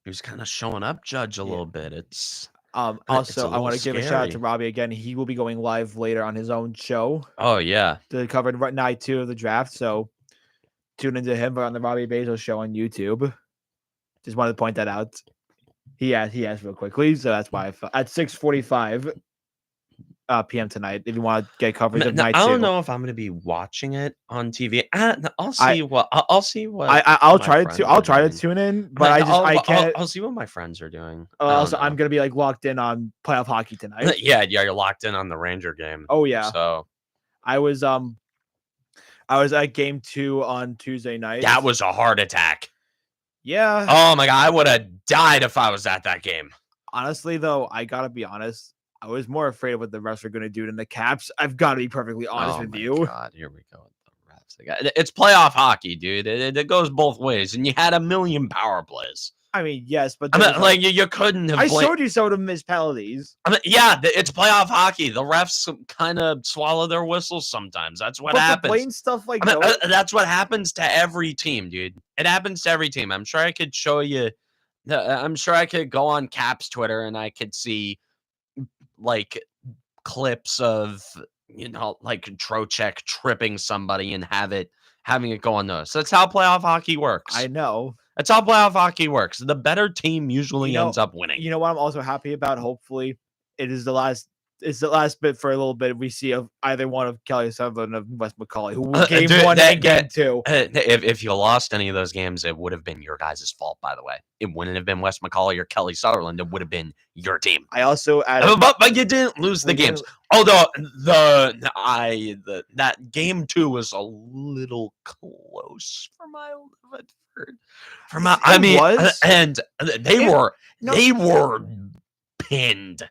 He was kind of showing up, Judge, a little bit. It's also I want to give a shout out to Robbie again. He will be going live later on his own show. Oh yeah, to cover night 2 of the draft. So tune into him on the Robbie Bezos show on YouTube. Just wanted to point that out. He asked real quickly, so that's why at 6:45 p.m. tonight. If you want to get coverage of night 2, I don't know if I'm going to be watching it on TV. I'll see what I'll try to tune in, but I can't. I'll see what my friends are doing. Also, I'm going to be locked in on playoff hockey tonight. yeah, you're locked in on the Ranger game. Oh yeah. So I was at game 2 on Tuesday night. That was a heart attack. Yeah. Oh my god, I would have died if I was at that game. Honestly, though, I gotta be honest. I was more afraid of what the refs are going to do than the Caps. I've got to be perfectly honest with you. Oh God, here we go with the refs. It's playoff hockey, dude. It goes both ways, and you had a million power plays. I mean, yes, but you couldn't have. I showed you some of the missed penalties. It's playoff hockey. The refs kind of swallow their whistles sometimes. That's what happens. Blatant stuff like that's what happens to every team, dude. It happens to every team. I'm sure I could show you. I'm sure I could go on Caps Twitter and I could see clips of Trocheck tripping somebody and having it go on those. So that's how playoff hockey works. I know. That's how playoff hockey works. The better team usually ends up winning. You know what I'm also happy about? Hopefully, it's the last bit for a little bit we see of either one of Kelly Sutherland of Wes McCauley, who game 1 and game 2. If you lost any of those games, it would have been your guys' fault, by the way. It wouldn't have been Wes McCauley or Kelly Sutherland. It would have been your team. I also added, but you didn't lose the games. Although that game 2 was a little close for my Littlewood. And they were pinned.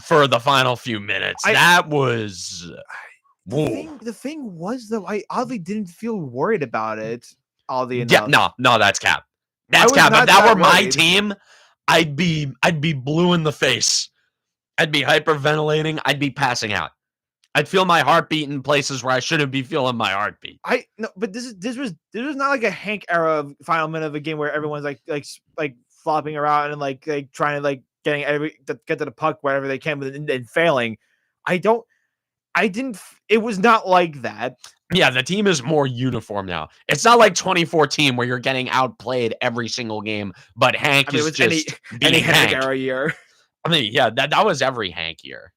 For the final few minutes, that was Woo. The thing was though, I oddly didn't feel worried about it. Oddly Yeah, enough, no, that's cap. That's was cap. If not that that were my worried. team, I'd be blue in the face. I'd be hyperventilating. I'd be passing out. I'd feel my heartbeat in places where I shouldn't be feeling my heartbeat. No, but this was not like a Hank era of final minute of a game where everyone's like flopping around and like trying to like get to the puck wherever they can, but then failing. It was not like that. Yeah, the team is more uniform now. It's not like 2014 where you're getting outplayed every single game, but Hank is just any Hank. Hank era year. I mean, yeah, that was every Hank year.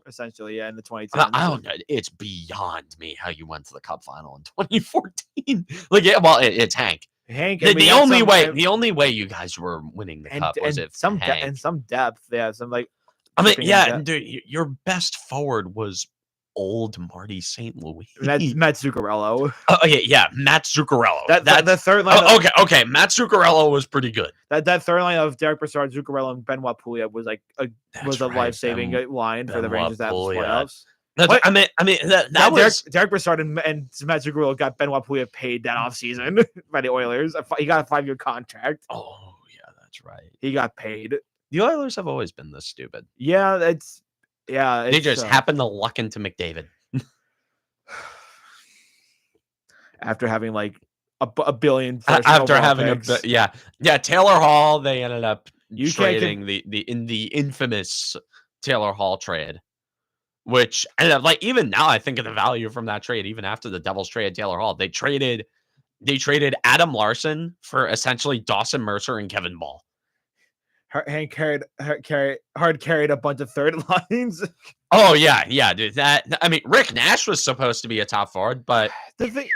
Essentially, yeah, in the 2010s. I don't know. It's beyond me how you went to the Cup final in 2014. Like, yeah, well, it's Hank. Hank. The only way you guys were winning the Cup was if some Hank. And some depth. Yeah, some like. I mean, yeah, dude, your best forward was old Marty St. Louis. Matt Zuccarello. Oh, okay, yeah, Matt Zuccarello. That the third line. Okay, Matt Zuccarello was pretty good. That third line of Derek Brassard, Zuccarello, and Benoit Pouliot was like a life-saving line for the Rangers to have the playoffs. I mean that was Derek Brassard and Matt Zuccarello got Benoit Pouliot paid that offseason by the Oilers. He got a 5-year contract. Oh yeah, that's right. He got paid. The Oilers have always been this stupid. Yeah, they just happen to luck into McDavid. After having like a billion. After having Taylor Hall, they ended up trading the infamous Taylor Hall trade, which ended up like even now I think of the value from that trade. Even after the Devils traded Taylor Hall, they traded Adam Larson for essentially Dawson Mercer and Kevin Ball. Hank carried a bunch of third lines. Oh yeah, dude. Rick Nash was supposed to be a top forward, but the thing,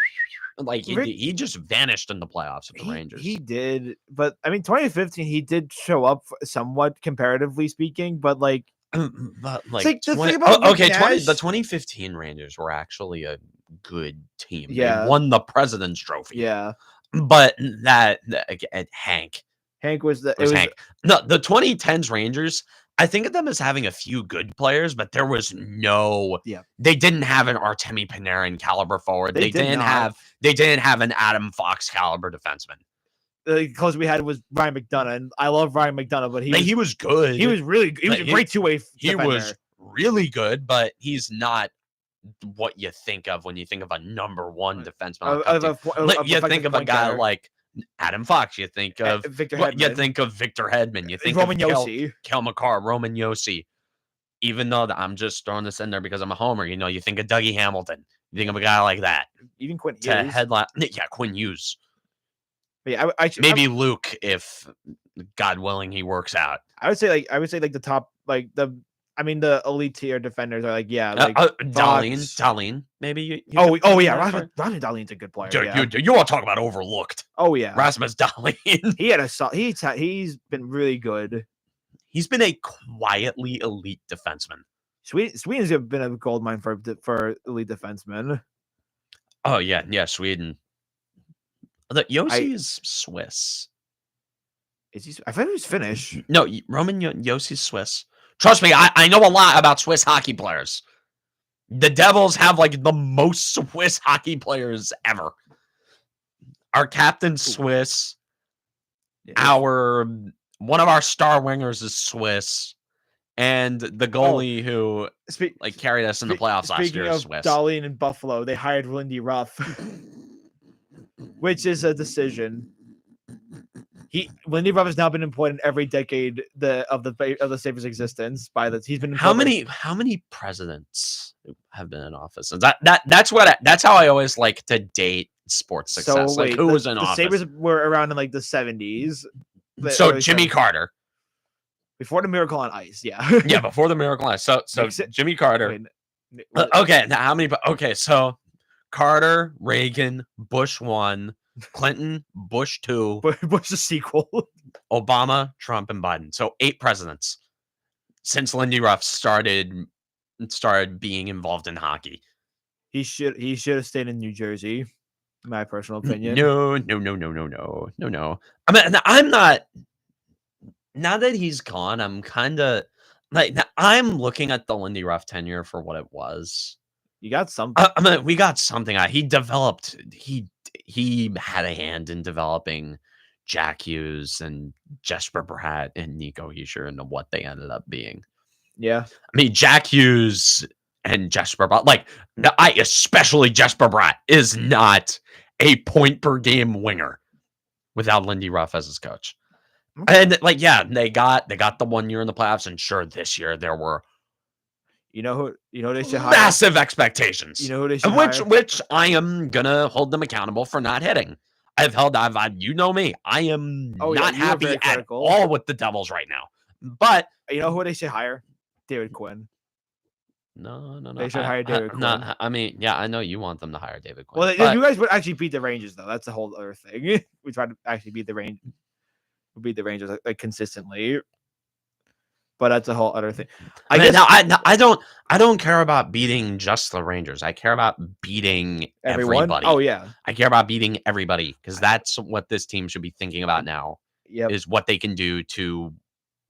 like he just vanished in the playoffs of the Rangers. He did, but 2015 he did show up somewhat comparatively speaking, but like, the 2015 Rangers were actually a good team. Yeah, they won the President's Trophy. Yeah, but Hank was Hank. No, the 2010s Rangers, I think of them as having a few good players, but there was they didn't have an Artemi Panarin caliber forward. They didn't have an Adam Fox caliber defenseman. The closest we had was Ryan McDonagh, and I love Ryan McDonagh, but he was good. He was really good. He was a great two-way defender. He was really good, but he's not what you think of when you think of a number one defenseman. You think of a guy like Adam Fox. You think of Victor Hedman. You think Roman of Josi, Kel McCarr, Roman Josi. Even though I'm just throwing this in there because I'm a homer, you think of Dougie Hamilton. You think of a guy like that. Even Quinn Hughes. Quinn Hughes. Yeah, maybe Luke, if God willing he works out. I would say the top, like the elite tier defenders are like Dahlin, maybe. Rasmus Dahlin's a good player. Dude, you want to talk about overlooked? Oh yeah, Rasmus Dahlin. He's been really good. He's been a quietly elite defenseman. Sweden's been a gold mine for elite defensemen. Oh yeah, Sweden. The Josi is Swiss. Is he? I thought he was Finnish. No, Roman Josi's Swiss. Trust me, I know a lot about Swiss hockey players. The Devils have like the most Swiss hockey players ever. Our captain's Swiss. Yeah. One of our star wingers is Swiss. And the goalie who carried us in the playoffs last year is Swiss. Dahlin in Buffalo, they hired Lindy Ruff. Which is a decision. Lindy Ruff has now been employed in every decade of the Sabres' existence. He's been how many presidents have been in office? And that's how I always like to date sports success. So who was in office? The Sabres were around in like the 70s. So Jimmy Carter. Before the Miracle on Ice, yeah. Yeah, before the Miracle on Ice. So Jimmy Carter. Okay, now how many? Okay, so Carter, Reagan, Bush 1, Clinton, Bush 2, Bush the sequel, Obama, Trump, and Biden. So 8 presidents since Lindy Ruff started being involved in hockey. He should have stayed in New Jersey, in my personal opinion. No. I mean, I'm not. Now that he's gone, I'm kind of like I'm looking at the Lindy Ruff tenure for what it was. You got something. I mean, we got something. He developed. He had a hand in developing Jack Hughes and Jesper Bratt and Nico Hischier into what they ended up being. Yeah. I mean, Jack Hughes and Jesper Bratt, like, especially Jesper Bratt, is not a point per game winger without Lindy Ruff as his coach. Okay. And like, yeah, they got the 1 year in the playoffs, and sure, this year there were You know who they should hire? massive expectations. You know who they should which hire? which I am gonna hold them accountable for not hitting. I've you know me. I am Oh, yeah, not you were happy very at critical. all with the Devils right now. But You know who they should hire? David Quinn. no. They should hire David Quinn. I mean, yeah, I know you want them to hire David Quinn. Well, but you guys would actually beat the Rangers, though. That's a whole other thing. We tried to actually beat the Rangers like consistently, but that's a whole other thing. I mean, I don't care about beating just the Rangers. I care about beating everyone. everybody. Oh yeah, I care about beating everybody because that's what this team should be thinking about now. Yep. Is what they can do to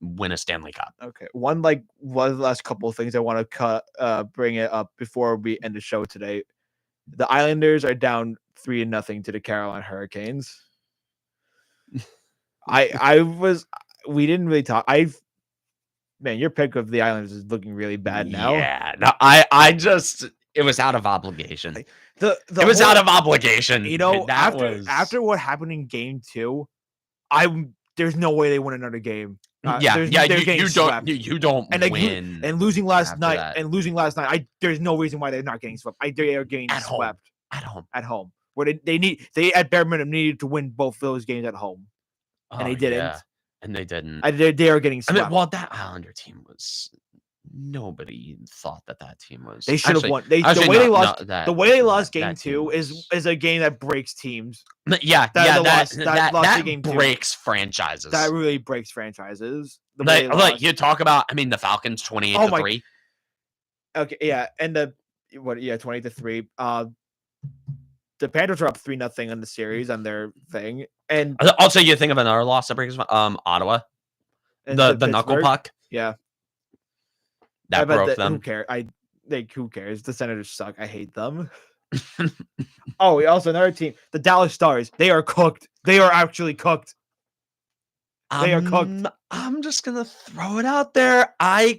win a Stanley Cup. Okay. One of the last couple of things I want to bring it up before we end the show today. The Islanders are down 3-0 to the Carolina Hurricanes. We didn't really talk. Man, your pick of the Islanders is looking really bad now. Yeah. No, it was out of obligation. It was out of obligation. You know, after what happened in game 2, there's no way they win another game. You don't and win. And losing last night, there's no reason why they're not getting swept. They are getting swept at home. Where they at bare minimum needed to win both those games at home, and they didn't. Yeah. And they didn't. They are getting swept. I mean, well, that Islander team was. Nobody thought that team was. They should have won. The way they lost game 2 is a game that breaks teams. Yeah, that breaks franchises. That really breaks franchises. Like you talk about, I mean, the Falcons 28-3. Okay, yeah, and 20-3. The Panthers are up 3-0 in the series on their thing, and also you think of another loss that breaks Ottawa, the knuckle puck. Yeah. That broke them. Who cares? Who cares? The Senators suck. I hate them. Oh, also another team, the Dallas Stars. They are cooked. They are actually cooked. They are cooked. I'm just gonna throw it out there. That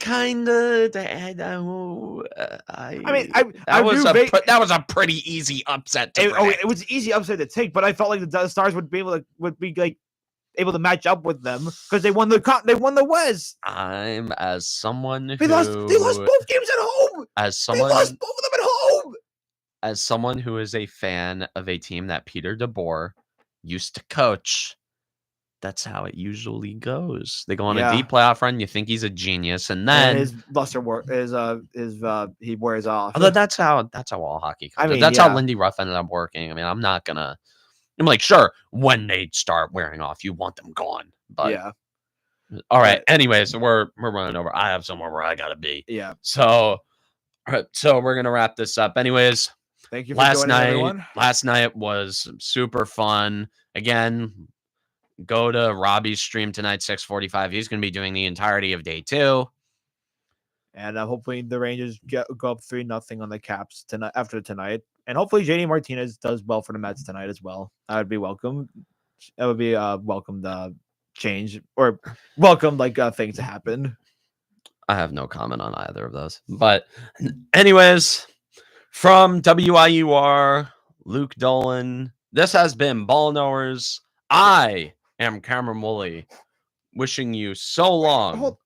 was a pretty easy upset. It was an easy upset to take, but I felt like the Stars would be able to match up with them because they won the West. I'm as someone who they lost both games at home. They lost both of them at home. As someone who is a fan of a team that Peter DeBoer used to coach, that's how it usually goes. They go on a deep playoff run. You think he's a genius, and then his luster he wears off. Although that's how all hockey comes. That's how Lindy Ruff ended up working. I mean, I'm like, sure, when they start wearing off, you want them gone. But yeah. All right. Anyways, we're running over. I have somewhere where I gotta be. Yeah. So we're gonna wrap this up. Anyways, thank you for joining everyone. Last night was super fun. Again, go to Robbie's stream tonight, 6:45. He's gonna be doing the entirety of day 2. And hopefully the Rangers go up 3-0 on the Caps tonight after tonight. And hopefully JD Martinez does well for the Mets tonight as well. That would be welcome. That would be welcomed change or welcome things to happen. I have no comment on either of those. But anyways, from WIUR, Luke Dolan, this has been Ball Knowers. I am Cameron Woolley, wishing you so long.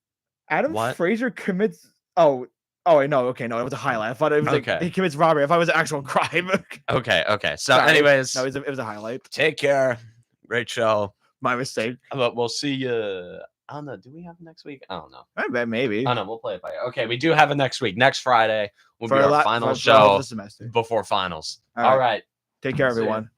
Adam Fraser commits. Oh, no. Okay, no, it was a highlight. I thought it was he commits robbery. I thought it was an actual crime. Okay. So, anyways, no, it was a highlight. Take care. Great show. My mistake. But we'll see you. I don't know. Do we have next week? I don't know. I bet maybe. I don't know. We'll play it by ear. Okay, we do have it next week. Next Friday will be our final show semester before finals. All right. Take care, everyone.